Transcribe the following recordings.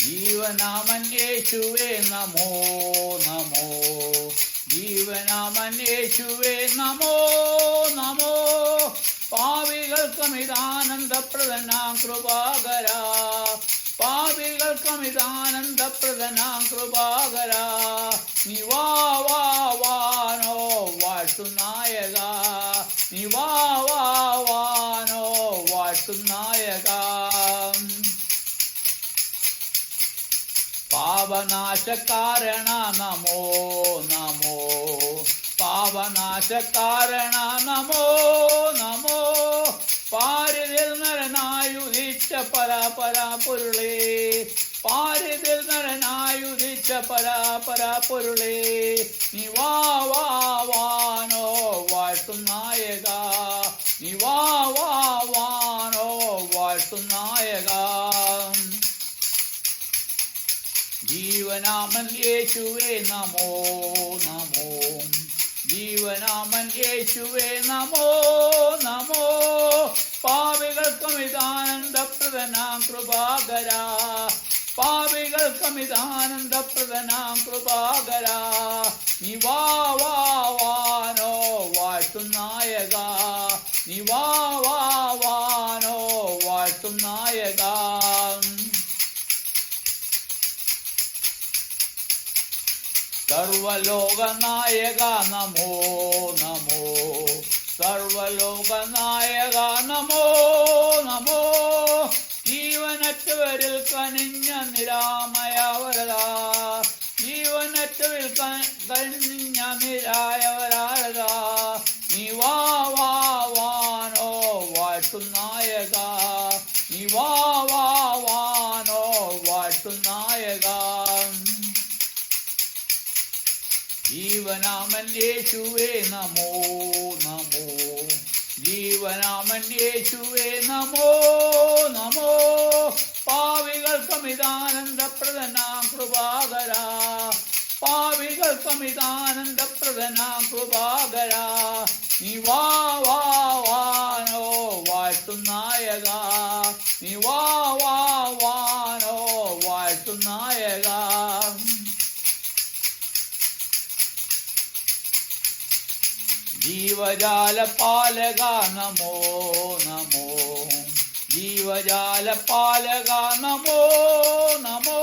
ജീവനാമൻ യേശുവേ നമോ നമോ. ജീവനാമൻ യേശുവേ നമോ നമോ. പാപികൾക്കമിതാനന്ദപ്രദനാം കൃപാകരാ. പാപികൾക്കമിതാനന്ദപ്രദനാം കൃപാകരാ. നീ വാ വാ വാനോ വാഴ്ത്തുനായക. നീ വാ വാ വാനോ വാഴ്ത്തുനായക. പാപനാശകാരണ നമോ നമോ. പാപനാശകാരണ നമോ നമോ. പാരിതിൽ നരനായുധിച്ച പരാപരാപൊരുളേ. പാരിതിൽ നരനായുധിച്ച പരാപരാപൊരുളേ. നീ വാ വാ വാനോ വാഴ്ത്തുനായക. നീ വാ വാ വാനോ വാഴ്ത്തുനായക. ജീവനാമൻ യേശുവേ നമോ നമോ. ജീവനാമൻ യേശുവേ നമോ നമോ. പാപികൾക്കമിതാനന്ദപ്രദനാം കൃപാകരാ. പാപികൾക്കമിതാനന്ദപ്രദനാം കൃപാകരാ. നീ വാ വാ വാനോ വാഴ്ത്തുനായക. നീ വാ വാ വാനോ വാഴ്ത്തുനായക. സർവലോകനായക നമോ നമോ. സർവലോകനായക നമോ നമോ. ജീവനറ്റവരിൽ കനിഞ്ഞ നിരാമയവരതാ. ജീവനറ്റവരിൽ കനിഞ്ഞ നിരായവരാരതാ. നീ വാ വാ വാനോ വാഴ്ത്തുനായക. നീ വാ വാ വാനോ വാഴ്ത്തുനായക. ജീവനാമൻ യേശുവേ നമോ നമോ. ജീവനാമൻ യേശുവേ നമോ നമോ. പാപികൾക്കമിതാനന്ദപ്രദനാം കൃപാകരാ. പാപികൾക്കമിതാനന്ദപ്രദനാം കൃപാകരാ. നീ വാ വാ വാനോ വാഴ്ത്തുനായക. നീ വാ വാ വാനോ വാഴ്ത്തുനായക. ജീവജാലപാലക നമോ നമോ. ജീവജാലപാലക നമോ നമോ.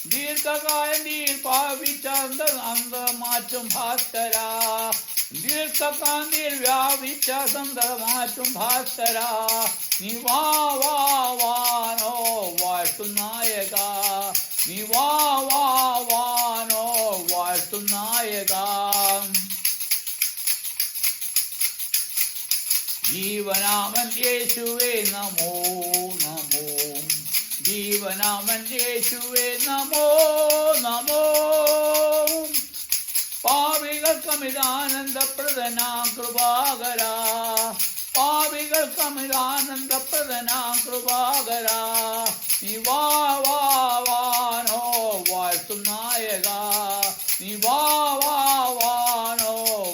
ദീർഘകാലം പാപിച്ച അന്തമാറ്റും ഭാസ്കരാ. ദീർഘകാന്തിയിൽ വ്യാപിച്ച സന്തമാറ്റും ഭാസ്കരാ. നീ വാ വാ വാനോ വാഴ്ത്തുനായക. നീ വാ വാ വാനോ വാഴ്ത്തുനായക. ജീവനാമൻ യേശുവേ നമോ നമോ. ജീവനാമൻ യേശുവേ നമോ നമോ. പാപികൾക്കമിതാനന്ദപ്രദനാം കൃപാകരാ. പാപികൾക്കമിതാനന്ദപ്രദനാം കൃപാകരാ. നീ വാ വാ വാനോ വാഴ്ത്തുനായക. നീ വാ വാ വാനോ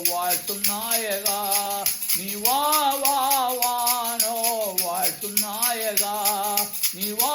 വാഴ്ത്തുനായക. നീ വാ വാ വാനോ വാഴ്ത്തുനായക. നീ വാ